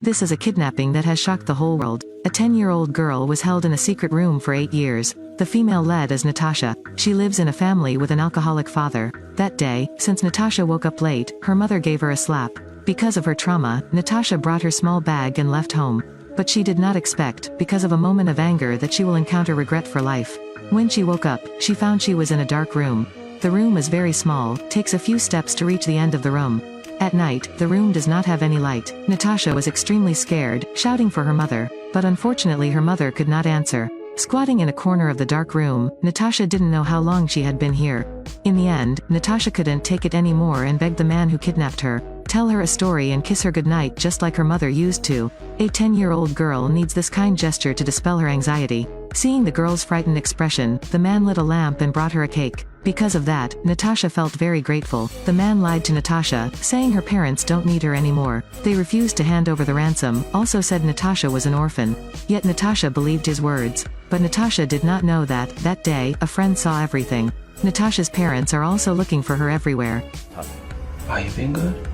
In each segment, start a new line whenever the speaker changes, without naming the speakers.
This is a kidnapping that has shocked the whole world. A 10-year-old girl was held in a secret room for 8 years. The female lead is Natasha. She lives in a family with an alcoholic father. That day, since Natasha woke up late, her mother gave her a slap. Because of her trauma, Natasha brought her small bag and left home. But she did not expect, because of a moment of anger, that she will encounter regret for life. When she woke up, she found she was in a dark room. The room is very small, takes a few steps to reach the end of the room. At night, the room does not have any light. Natasha was extremely scared, shouting for her mother. But unfortunately her mother could not answer. Squatting in a corner of the dark room, Natasha didn't know how long she had been here. In the end, Natasha couldn't take it anymore and begged the man who kidnapped her, tell her a story and kiss her goodnight just like her mother used to. A 10-year-old girl needs this kind gesture to dispel her anxiety. Seeing the girl's frightened expression, the man lit a lamp and brought her a cake. Because of that, Natasha felt very grateful. The man lied to Natasha, saying her parents don't need her anymore. They refused to hand over the ransom, also said Natasha was an orphan. Yet Natasha believed his words. But Natasha did not know that day, a friend saw everything. Natasha's parents are also looking for her everywhere.
Are you being good?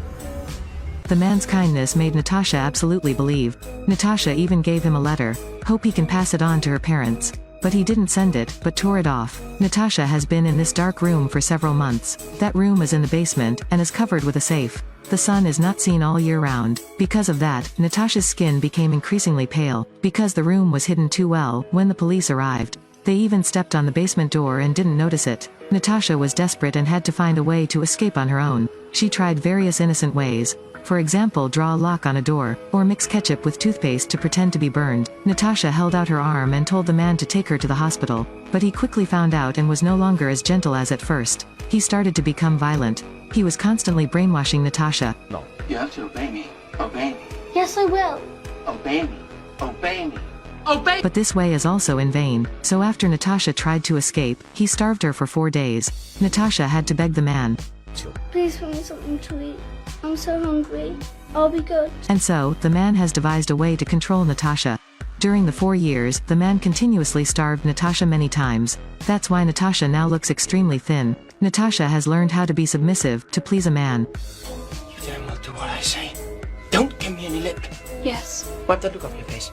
The man's kindness made Natasha absolutely believe. Natasha even gave him a letter. Hope he can pass it on to her parents. But he didn't send it, but tore it off. Natasha has been in this dark room for several months. That room is in the basement, and is covered with a safe. The sun is not seen all year round. Because of that, Natasha's skin became increasingly pale. Because the room was hidden too well, when the police arrived, they even stepped on the basement door and didn't notice it. Natasha was desperate and had to find a way to escape on her own. She tried various innocent ways. For example, draw a lock on a door, or mix ketchup with toothpaste to pretend to be burned. Natasha held out her arm and told the man to take her to the hospital. But he quickly found out and was no longer as gentle as at first. He started to become violent. He was constantly brainwashing Natasha.
No. You have to obey me. Obey me.
Yes, I will.
Obey me. Obey me. Obey!
But this way is also in vain. So after Natasha tried to escape, he starved her for 4 days. Natasha had to beg the man.
Please give me something to eat. I'm so hungry. I'll be good.
And so, the man has devised a way to control Natasha. During the 4 years, the man continuously starved Natasha many times. That's why Natasha now looks extremely thin. Natasha has learned how to be submissive, to please a man.
You damn well do what I say. Don't give me any lip.
Yes.
Wipe that look off your face.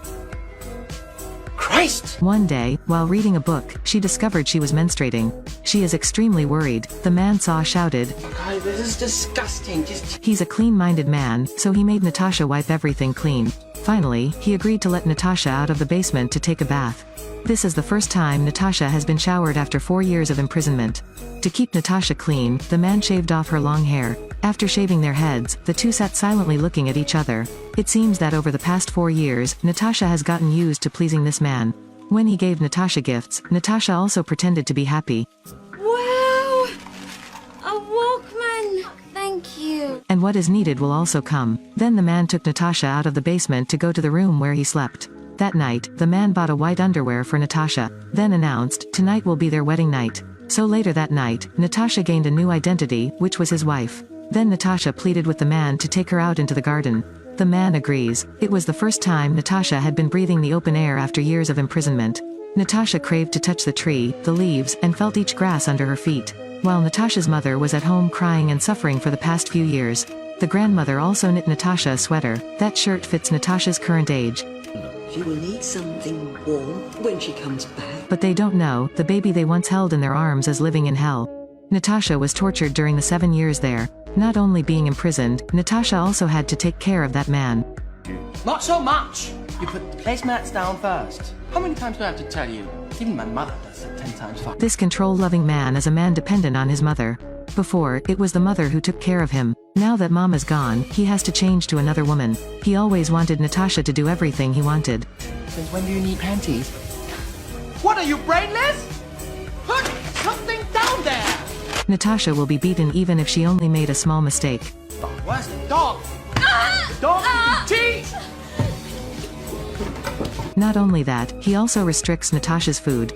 Christ!
One day, while reading a book, she discovered she was menstruating. She is extremely worried. The man shouted,
God, this is disgusting.
He's a clean-minded man, so he made Natasha wipe everything clean. Finally, he agreed to let Natasha out of the basement to take a bath. This is the first time Natasha has been showered after 4 years of imprisonment. To keep Natasha clean, the man shaved off her long hair. After shaving their heads, the two sat silently looking at each other. It seems that over the past 4 years, Natasha has gotten used to pleasing this man. When he gave Natasha gifts, Natasha also pretended to be happy.
Wow! A Walkman! Thank you.
And what is needed will also come. Then the man took Natasha out of the basement to go to the room where he slept. That night, the man bought a white underwear for Natasha, then announced, tonight will be their wedding night. So later that night, Natasha gained a new identity, which was his wife. Then Natasha pleaded with the man to take her out into the garden. The man agrees. It was the first time Natasha had been breathing the open air after years of imprisonment. Natasha craved to touch the tree, the leaves, and felt each grass under her feet. While Natasha's mother was at home crying and suffering for the past few years. The grandmother also knit Natasha a sweater. That shirt fits Natasha's current age.
She will need something warm when she comes back.
But they don't know, the baby they once held in their arms is living in hell. Natasha was tortured during the 7 years there. Not only being imprisoned, Natasha also had to take care of that man.
Not so much! You put the placemats down first. How many times do I have to tell you? Even my mother does it 10 times faster.
This control-loving man is a man dependent on his mother. Before, it was the mother who took care of him. Now that mom is gone, he has to change to another woman. He always wanted Natasha to do everything he wanted.
Since when do you need panties? What are you, brainless? Put something down there!
Natasha will be beaten even if she only made a small mistake.
Where's the dog? The dog cheese!
Not only that, he also restricts Natasha's food.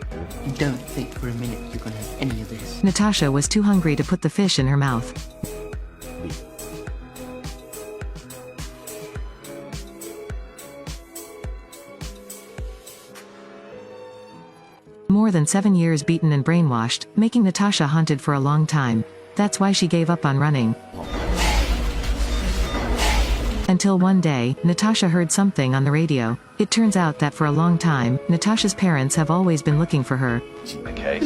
Don't think for a minute you're gonna have any of this.
Natasha was too hungry to put the fish in her mouth. More than 7 years beaten and brainwashed, making Natasha haunted for a long time. That's why she gave up on running. And Until one day, Natasha heard something on the radio. It turns out that for a long time, Natasha's parents have always been looking for her.
Okay,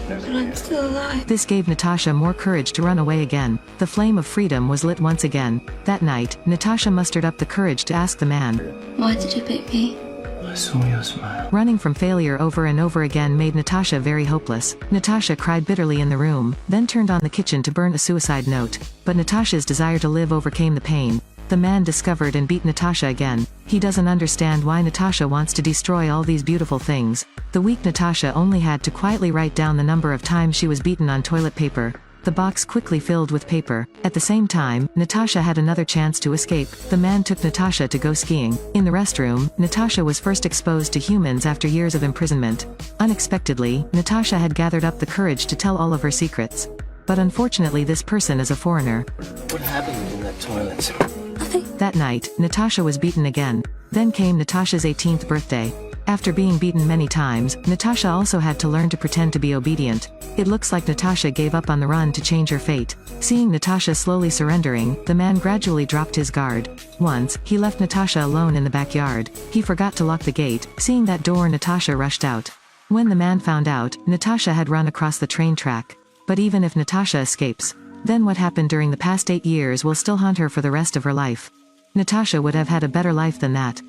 But I'm still alive.
This gave Natasha more courage to run away again. The flame of freedom was lit once again. That night, Natasha mustered up the courage to ask the man.
Why did you pick me?
I saw your smile.
Running from failure over and over again made Natasha very hopeless. Natasha cried bitterly in the room, then turned on the kitchen to burn a suicide note. But Natasha's desire to live overcame the pain. The man discovered and beat Natasha again. He doesn't understand why Natasha wants to destroy all these beautiful things. The weak Natasha only had to quietly write down the number of times she was beaten on toilet paper. The box quickly filled with paper. At the same time, Natasha had another chance to escape. The man took Natasha to go skiing. In the restroom, Natasha was first exposed to humans after years of imprisonment. Unexpectedly, Natasha had gathered up the courage to tell all of her secrets. But unfortunately this person is a foreigner.
What happened in that toilet?
That night, Natasha was beaten again. Then came Natasha's 18th birthday. After being beaten many times, Natasha also had to learn to pretend to be obedient. It looks like Natasha gave up on the run to change her fate. Seeing Natasha slowly surrendering, the man gradually dropped his guard. Once, he left Natasha alone in the backyard. He forgot to lock the gate. Seeing that door, Natasha rushed out. When the man found out, Natasha had run across the train track. But even if Natasha escapes, then what happened during the past 8 years will still haunt her for the rest of her life. Natasha would have had a better life than that.